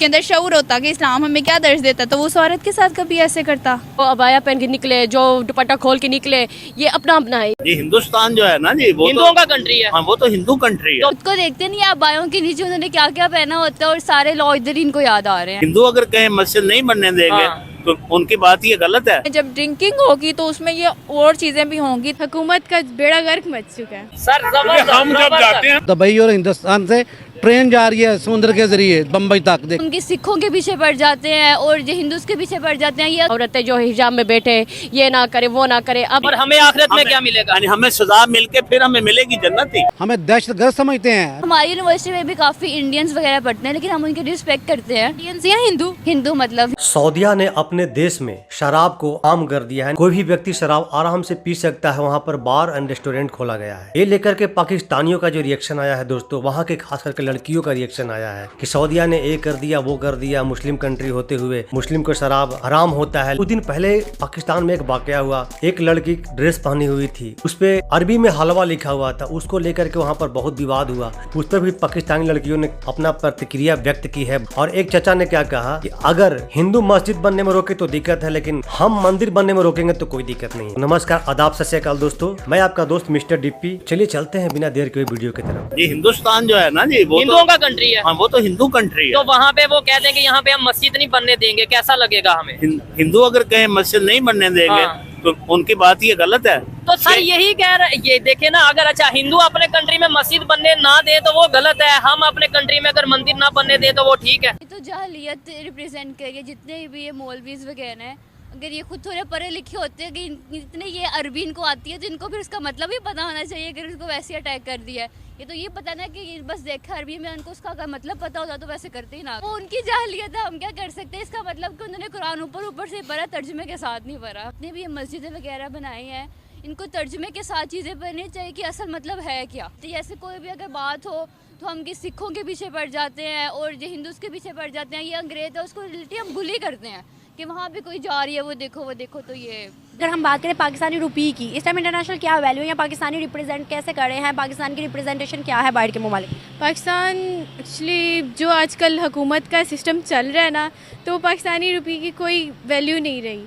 के अंदर शऊर होता कि इस्लाम हमें क्या दर्ज देता तो वो उस औरत के साथ कभी ऐसे करता। वो अबाया पहन के निकले, जो दुपट्टा खोल के निकले, ये अपना अपना है। जी हिंदुस्तान जो है ना जी वो हिंदुओं का कंट्री है। हाँ वो तो हिंदू कंट्री है। खुद को देखते नहीं आप बायों के नीचे उन्होंने क्या क्या पहना होता है और सारे लॉ इधर ही इनको याद आ रहे हैं। हिंदू अगर कहीं मस्जिद नहीं बनने देंगे तो उनकी बात ये गलत है। जब ड्रिंकिंग होगी तो उसमें ये और चीजें भी होंगी। हुकूमत का बेड़ा गर्क मच चुका है। सर हम जब जाते हैं दुबई और हिंदुस्तान से ट्रेन जा रही है समुद्र के जरिए बम्बई तक देख। उनके सिखों के पीछे पड़ जाते हैं और जो हिंदूज के पीछे पड़ जाते हैं। ये औरतें जो हिजाब में बैठे, ये ना करे वो ना करे। अब और हमें आखिरत में क्या मिलेगा? यानी हमें सजा मिलके फिर हमें मिलेगी जन्नत ही। हमें दहशतगर्द समझते हैं। हमारी यूनिवर्सिटी में भी काफी इंडियंस वगैरह पढ़ते हैं लेकिन हम उनकी रिस्पेक्ट करते हैं। इंडियंस या हिंदू हिंदू मतलब। सऊदीया ने अपने देश में शराब को आम कर दिया है। कोई भी व्यक्ति शराब आराम से पी सकता है। वहाँ पर बार एंड रेस्टोरेंट खोला गया है। ये लेकर के पाकिस्तानियों का जो रिएक्शन आया है दोस्तों, वहाँ के खास करके लड़कियों का रिएक्शन आया है कि सऊदीया ने ये कर दिया वो कर दिया। मुस्लिम कंट्री होते हुए मुस्लिम को शराब हराम होता है। कुछ दिन पहले पाकिस्तान में एक वाकया हुआ। एक लड़की ड्रेस पहनी हुई थी, उस पे अरबी में हलवा लिखा हुआ था। उसको लेकर के वहाँ पर बहुत विवाद हुआ। उस पर भी पाकिस्तानी लड़कियों ने अपना प्रतिक्रिया व्यक्त की है। और एक चचा ने क्या कहा कि अगर हिंदू मस्जिद बनने में रोके तो दिक्कत है, लेकिन हम मंदिर बनने में रोकेंगे तो कोई दिक्कत नहीं। नमस्कार, आदाब, सत श्री अकाल दोस्तों, मैं आपका दोस्त मिस्टर डिप्पी। चलिए चलते हैं बिना देर के वीडियो की तरफ। जी हिंदुस्तान जो है ना जी वो हिंदुओं का कंट्री है। हाँ वो तो हिंदू कंट्री है। तो वहाँ पे वो कहते हैं कि यहाँ पे हम मस्जिद नहीं बनने देंगे, कैसा लगेगा हमें? हिंदू अगर कहीं मस्जिद नहीं बनने देंगे तो उनकी बात ये गलत है। तो सर यही कह रहे हैं, ये देखे ना, अगर अच्छा हिंदू अपने कंट्री में मस्जिद बनने ना दे तो वो गलत है। हम अपने कंट्री में अगर मंदिर ना बनने दे तो वो ठीक है। ये तो जाहलियत रिप्रेजेंट करेगी। जितने भी ये मौलवीज वगैरह हैं, अगर ये खुद थोड़े पढ़े लिखे होते हैं कि इतने ये अरबी इनको आती है तो इनको फिर उसका मतलब ही पता होना चाहिए। अगर उसको वैसे अटैक कर दिया है, ये तो ये पता ना कि ये बस देखा अरबी में, उनको उसका मतलब पता होता तो वैसे करते ही ना। वो उनकी जाहलियत है, हम क्या कर सकते हैं। इसका मतलब कि उन्होंने कुरान ऊपर से पढ़ा, तर्जुमे के साथ नहीं पढ़ा। अपने भी ये मस्जिदें वगैरह बनाई हैं, इनको तर्जुमे के साथ चीज़ें पढ़नी चाहिए कि असल मतलब है क्या। तो जैसे कोई भी अगर बात हो तो हम कि सिखों के पीछे पड़ जाते हैं और जो हिंदूज के पीछे पड़ जाते हैं। ये अंग्रेज है, उसको रिलेटिव हम भूल ही करते हैं कि वहाँ पे कोई जा रही है, वो देखो। तो ये अगर हम बात करें पाकिस्तानी रुपये की, इस टाइम इंटरनेशनल क्या वैल्यू है या पाकिस्तानी रिप्रेजेंट कैसे कर रहे हैं, पाकिस्तान की रिप्रेजेंटेशन क्या है बाहर के ममालिक? पाकिस्तान एक्चुअली जो आजकल हुकूमत का सिस्टम चल रहा है ना, तो पाकिस्तानी रुपये की कोई वैल्यू नहीं रही।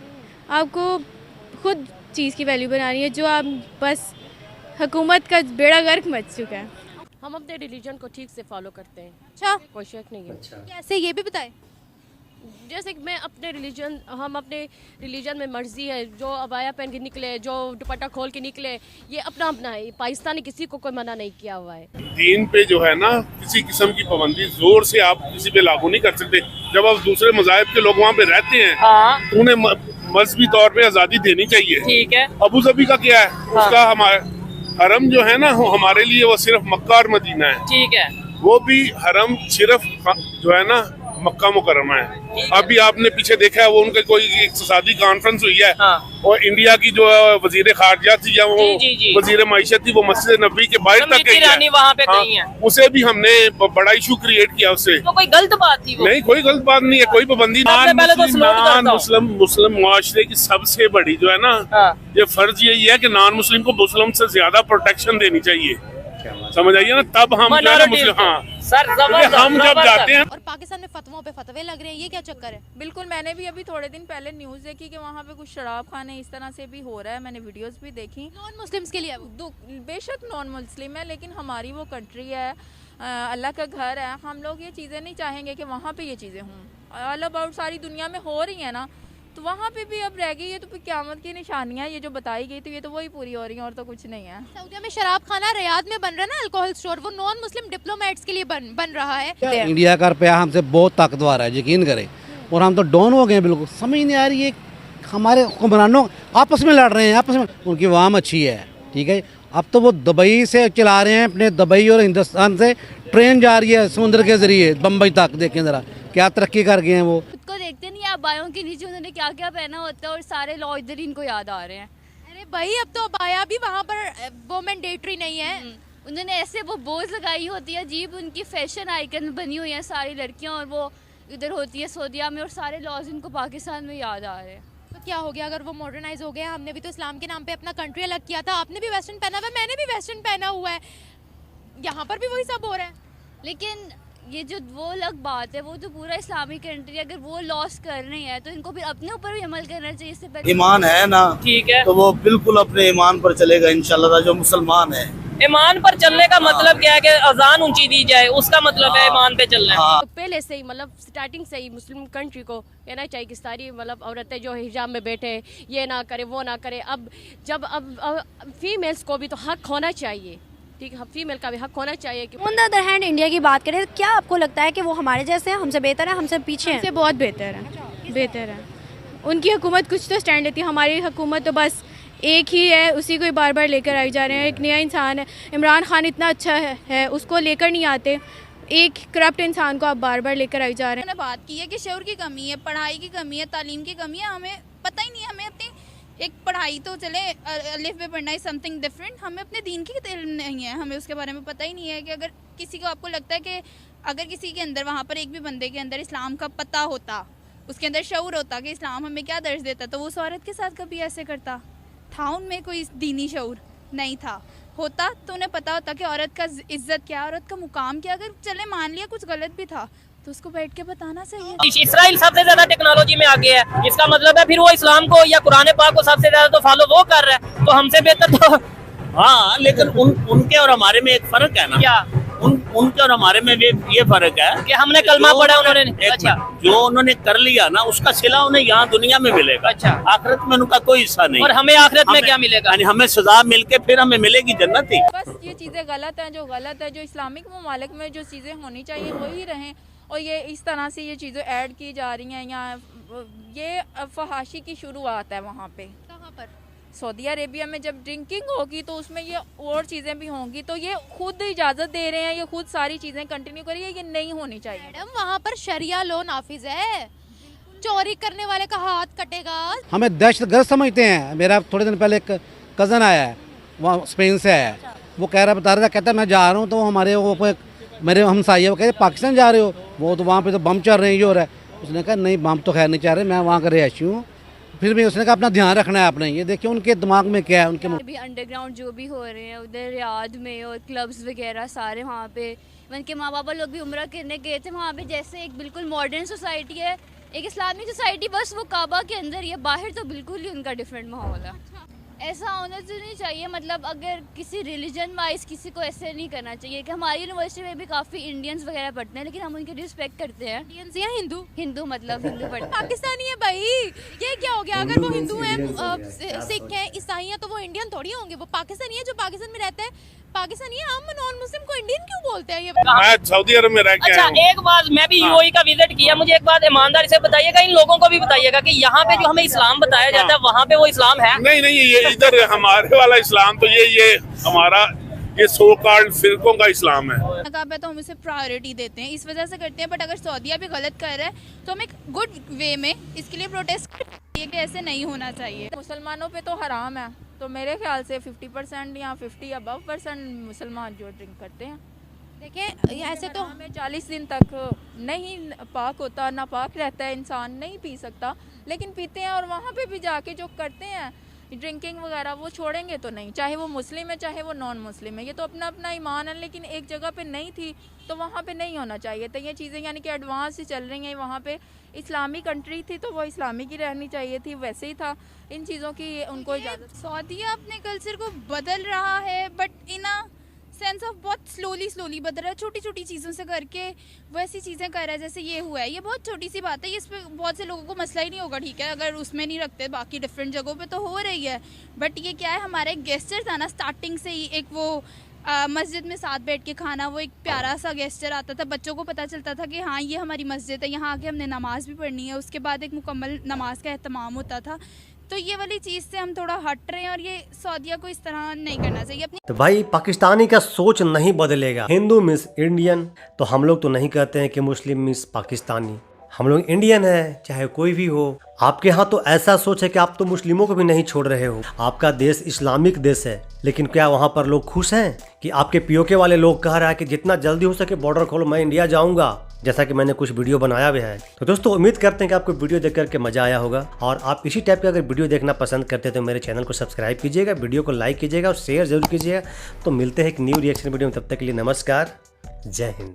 आपको खुद चीज़ की वैल्यू बनानी है। जो आप बस हुकूमत का बेड़ा गर्क मच चुका है। हम अपने रिलीजन को ठीक से फॉलो करते हैं। अच्छा, कोई शक नहीं है। कैसे ये भी बताएं। जैसे कि मैं अपने हम अपने रिलीजन में मर्जी है, जो अबाया पहन के निकले, जो दुपट्टा खोल के निकले, ये अपना अपना है। पाकिस्तान ने किसी को कोई मना नहीं किया हुआ है। दीन पे जो है ना किसी किस्म की पाबंदी जोर से आप किसी पे लागू नहीं कर सकते। जब आप दूसरे मज़ाहिब के लोग वहाँ पे रहते हैं तो उन्हें मजहबी तौर पे आज़ादी देनी चाहिए। ठीक है। अबू धाबी का क्या है? उसका हमारे हरम जो है ना हमारे लिए वो सिर्फ मक्का और मदीना है। ठीक है। वो भी हरम सिर्फ जो है ना मक्का मुकरमा है। अभी आपने पीछे देखा है वो उनके कोई इक्तिसादी कॉन्फ्रेंस हुई है और इंडिया की जो वजीर खारजा थी या वो वजीर मईशत थी, वो मस्जिद नबी के बाहर तक गई है। वहाँ पे गई हैं। उसे भी हमने बड़ा इशू क्रिएट किया उससे। तो कोई गलत बात थी वो? नहीं, कोई गलत बात नहीं है, कोई पाबंदी मुस्लिम मुआशरे की सबसे बड़ी जो है ना ये फर्ज यही है कि नॉन मुस्लिम को मुस्लिम से ज्यादा प्रोटेक्शन देनी चाहिए। समझ आइए ना, तब हम जो है ना मुस्लिम, हाँ सर हम जब जाते हैं। और पाकिस्तान में फतवों पे फतवे लग रहे हैं, ये क्या चक्कर है? बिल्कुल, मैंने भी अभी थोड़े दिन पहले न्यूज़ देखी कि वहाँ पे कुछ शराब खाने इस तरह से भी हो रहा है। मैंने वीडियोस भी देखी। नॉन मुस्लिम्स के लिए बेशक नॉन मुस्लिम है, लेकिन हमारी वो कंट्री है, अल्लाह का घर है। हम लोग ये चीज़ें नहीं चाहेंगे कि वहाँ पे ये चीज़ें हों। ऑल अबाउट सारी दुनिया में हो रही है ना, तो वहाँ पे भी अब रह गई है। तो फिर क़यामत की निशानियाँ ये जो बताई गई, तो ये तो वही पूरी हो रही हैं और तो कुछ नहीं है। सऊदीया में शराब खाना रियाद में बन रहा है ना, अल्कोहल स्टोर, वो नॉन मुस्लिम डिप्लोमेट्स के लिए बन रहा है। इंडिया का रुपया हमसे बहुत ताकतवर है, यकीन करें। और हम तो डॉन हो गए, बिल्कुल समझ नहीं आ रही है। हमारे हुक्मरानों आपस में लड़ रहे हैं, आपस में। उनकी वाम अच्छी है, ठीक है। अब तो वो दुबई से चला रहे हैं, अपने दुबई और हिंदुस्तान से ट्रेन जा रही है समुद्र के जरिए बम्बई तक। देखें ज़रा क्या तरक्की कर गए हैं वो। खुद को देखते नहीं आप बायों के नीचे उन्होंने क्या क्या पहना होता है और सारे लॉ इधर ही इनको याद आ रहे हैं। अरे भाई, अब तो अबाया भी वहाँ पर वो मैंडेटरी नहीं है। उन्होंने ऐसे वो बोझ लगाई होती है, अजीब उनकी फैशन आइकन बनी हुई है सारी लड़कियां, और वो इधर होती है सऊदीया में, और सारे लॉज इनको पाकिस्तान में याद आ रहे हैं। तो क्या हो गया अगर वो मॉडर्नाइज हो गया? हमने भी तो इस्लाम के नाम पे अपना कंट्री अलग किया था। आपने भी वेस्टर्न पहना हुआ है, मैंने भी वेस्टर्न पहना हुआ है, यहाँ पर भी वही सब हो रहा है। लेकिन ये जो वो अलग बात है, वो तो पूरा इस्लामिक कंट्री, अगर वो लॉस कर रही है तो इनको फिर अपने ऊपर भी अमल करना चाहिए। इससे पहले ईमान है ना, ठीक है, तो वो बिल्कुल अपने ईमान पर चलेगा इंशाल्लाह। जो मुसलमान है, ईमान पर चलने का मतलब क्या है कि अजान ऊंची दी जाए, उसका मतलब है ईमान पे चलना है। तो पहले से ही मतलब स्टार्टिंग से ही मुस्लिम कंट्री को कहना चाहिए कि सारी मतलब औरतें जो हिजाब में बैठे ये ना करे वो ना करे। अब फीमेल्स को भी तो हक होना चाहिए, ठीक है, फीमेल का भी हक होना चाहिए। कि on the other hand India की बात करें, क्या आपको लगता है कि वो हमारे जैसे हैं, हमसे बेहतर है, हमसे पीछे हैं? हमसे बहुत बेहतर है, बेहतर है। उनकी हुकूमत कुछ तो स्टैंड लेती है, हमारी हुकूमत तो बस एक ही है, उसी को बार बार लेकर आई जा रहे हैं। एक नया इंसान है, इमरान खान इतना अच्छा है उसको लेकर नहीं आते, एक करप्ट इंसान को आप बार बार लेकर आई जा रहे हैं। उन्होंने बात की है कि शऊर की कमी है, पढ़ाई की कमी है, तालीम की कमी है। हमें पता ही नहीं है, हमें अपनी एक पढ़ाई तो चले अलिफ में पढ़ना है समथिंग डिफरेंट, हमें अपने दीन की इल्म नहीं है, हमें उसके बारे में पता ही नहीं है। कि अगर किसी को आपको लगता है कि अगर किसी के अंदर वहाँ पर एक भी बंदे के अंदर इस्लाम का पता होता, उसके अंदर शऊर होता कि इस्लाम हमें क्या दर्ज देता, तो वो उस औरत के साथ कभी ऐसे करता था? उनमें कोई दीनी शऊर नहीं था। होता तो उन्हें पता होता कि औरत का इज्जत क्या, औरत का मुकाम क्या। अगर चले मान लिया कुछ गलत भी था तो उसको बैठ के बताना चाहिए। इसराइल सबसे ज्यादा टेक्नोलॉजी में आगे है, इसका मतलब है फिर वो इस्लाम को या कुरान पाक को सबसे ज्यादा तो फॉलो वो कर रहा है, तो हमसे बेहतर तो हाँ, लेकिन उनके और हमारे में एक फर्क है ना। क्या? उनके और हमारे में भी ये फर्क है कि हमने कलमा पढ़ा, उन्होंने अच्छा जो उन्होंने कर लिया ना, उसका सिला उन्हें यहाँ दुनिया में मिलेगा। अच्छा, आखिरत में उनका कोई हिस्सा नहीं। और हमें आखिरत में क्या मिलेगा? यानी हमें सजा मिलके फिर हमें मिलेगी जन्नत ही। बस ये चीज़ें गलत हैं, जो गलत है, जो इस्लामिक ममालिक में जो चीज़ें होनी चाहिए वही रहें, और ये इस तरह से ये चीज़ें ऐड की जा रही हैं। यहाँ ये फहाशी की शुरुआत है वहाँ पे। कहाँ पर? सऊदी अरेबिया में जब ड्रिंकिंग होगी तो उसमें ये और चीज़ें भी होंगी, तो ये खुद इजाज़त दे रहे हैं, ये खुद सारी चीज़ें कंटिन्यू करिए, ये नहीं होनी चाहिए। मैडम वहाँ पर शरिया लॉ नाफिज है, चोरी करने वाले का हाथ कटेगा। हमें दहशतगर्द समझते हैं। मेरा थोड़े दिन पहले एक कज़न आया है, वहाँ स्पेन से आया है, वो बता रहा था, कहता मैं जा रहा हूँ, तो हमारे वो मेरे हमसाये वो कहते पाकिस्तान जा रहे हो, वो तो वहाँ पे तो बम चल रहे हैं, ये हो रहा है। उसने कहा नहीं, बम तो खैर नहीं चल रहे, मैं वहाँ का रिहायशी हूँ। फिर भी उसने कहा अपना ध्यान रखना है आपने। ये देखिए उनके दिमाग में क्या है, उनके भी अंडरग्राउंड जो भी हो रहे हैं उधर रियाद में और क्लब्स वगैरह सारे वहाँ पे, उनके माँ बाप लोग भी उम्रा करने गए थे वहाँ पे। जैसे एक बिल्कुल मॉडर्न सोसाइटी है, एक इस्लामिक सोसाइटी, बस वो काबा के अंदर ही, बाहर तो बिल्कुल ही उनका डिफरेंट माहौल है। ऐसा होना तो नहीं चाहिए, मतलब अगर किसी रिलीजन वाइज किसी को ऐसे नहीं करना चाहिए। कि हमारी यूनिवर्सिटी में भी काफ़ी इंडियंस वगैरह पढ़ते हैं, लेकिन हम उनकी रिस्पेक्ट करते हैं। इंडियंस या हिंदू मतलब हिंदू पढ़ते हैं। पाकिस्तानी है भाई, ये क्या हो गया? अगर वो हिंदू हैं, सिख हैं, ईसाई हैं, तो वो इंडियन थोड़ी होंगे। वो पाकिस्तानी है, जो पाकिस्तान में रहता है पाकिस्तानी है। हम नॉन मुस्लिम को इंडियन क्यों बोलते हैं? ये मैं सऊदी अरब में रह के अच्छा, एक बात, मैं भी यूएई का विजिट किया, मुझे एक बात ईमानदारी से बताइएगा, इन लोगों को भी बताइएगा कि यहाँ पे जो हमें इस्लाम बताया जाता है वहाँ पे वो इस्लाम है? नहीं, ये इधर हमारे वाला इस्लाम तो ये हमारा ये सो कॉल्ड फिरकों का इस्लाम है। नकाब है तो हम इसे प्रायोरिटी देते हैं, इस वजह से करते हैं। बट अगर सऊदीया भी गलत कर रहा है तो हम एक गुड वे में इसके लिए प्रोटेस्ट करते हैं कि ऐसे नहीं होना चाहिए। मुसलमानों पे तो हराम है, तो मेरे ख्याल से 50% या 50% मुसलमान जो ड्रिंक करते हैं। देखिए ऐसे तो हमें 40 दिन तक नहीं पाक होता, नापाक रहता है, इंसान नहीं पी सकता, लेकिन पीते हैं। और वहाँ पे भी जाके जो करते हैं ड्रिंकिंग वगैरह, वो छोड़ेंगे तो नहीं, चाहे वो मुस्लिम है चाहे वो नॉन मुस्लिम है, ये तो अपना अपना ईमान है। लेकिन एक जगह पे नहीं थी तो वहाँ पे नहीं होना चाहिए। तो ये चीज़ें यानी कि एडवांस ही चल रही हैं। वहाँ पे इस्लामी कंट्री थी तो वो इस्लामी की रहनी चाहिए थी, वैसे ही था। इन चीज़ों की उनको इजाज़त। सऊदीया अपने कल्चर को बदल रहा है, but in a sense of बहुत स्लोली बदल रहा है, छोटी छोटी चीज़ों से करके वो ऐसी चीज़ें कर रहा है। जैसे ये हुआ है, ये बहुत छोटी सी बात है, इस पर बहुत से लोगों को मसला ही नहीं होगा, ठीक है, अगर उसमें नहीं रखते। बाकी डिफरेंट जगहों पे तो हो रही है, बट ये क्या है, हमारा एक गेस्चर था ना स्टार्टिंग से ही, एक वो मस्जिद में साथ बैठ के खाना, वो एक प्यारा सा गेस्चर आता था। बच्चों को पता चलता था कि हाँ ये हमारी मस्जिद है, यहाँ आके हमने नमाज़ भी पढ़नी है। उसके बाद एक मुकम्मल नमाज का एहतमाम होता था। तो ये वाली चीज़ से हम थोड़ा हट रहे हैं, और ये सऊदीया को इस तरह नहीं करना चाहिए। अपनी तो भाई पाकिस्तानी का सोच नहीं बदलेगा। हिंदू मीन्स इंडियन, तो हम लोग तो नहीं कहते हैं कि मुस्लिम मीन्स पाकिस्तानी। हम लोग इंडियन है, चाहे कोई भी हो। आपके यहाँ तो ऐसा सोच है कि आप तो मुस्लिमों को भी नहीं छोड़ रहे हो। आपका देश इस्लामिक देश है, लेकिन क्या वहाँ पर लोग खुश हैं कि आपके पीओके वाले लोग कह रहा है कि जितना जल्दी हो सके बॉर्डर खोलो, मैं इंडिया जाऊँगा, जैसा कि मैंने कुछ वीडियो बनाया भी है। तो दोस्तों उम्मीद करते हैं कि आपको वीडियो देख करके मजा आया होगा, और आप इसी टाइप के अगर वीडियो देखना पसंद करते हैं तो मेरे चैनल को सब्सक्राइब कीजिएगा, वीडियो को लाइक कीजिएगा और शेयर जरूर कीजिएगा। तो मिलते हैं एक न्यू रिएक्शन वीडियो में, तब तक के लिए नमस्कार, जय हिंद।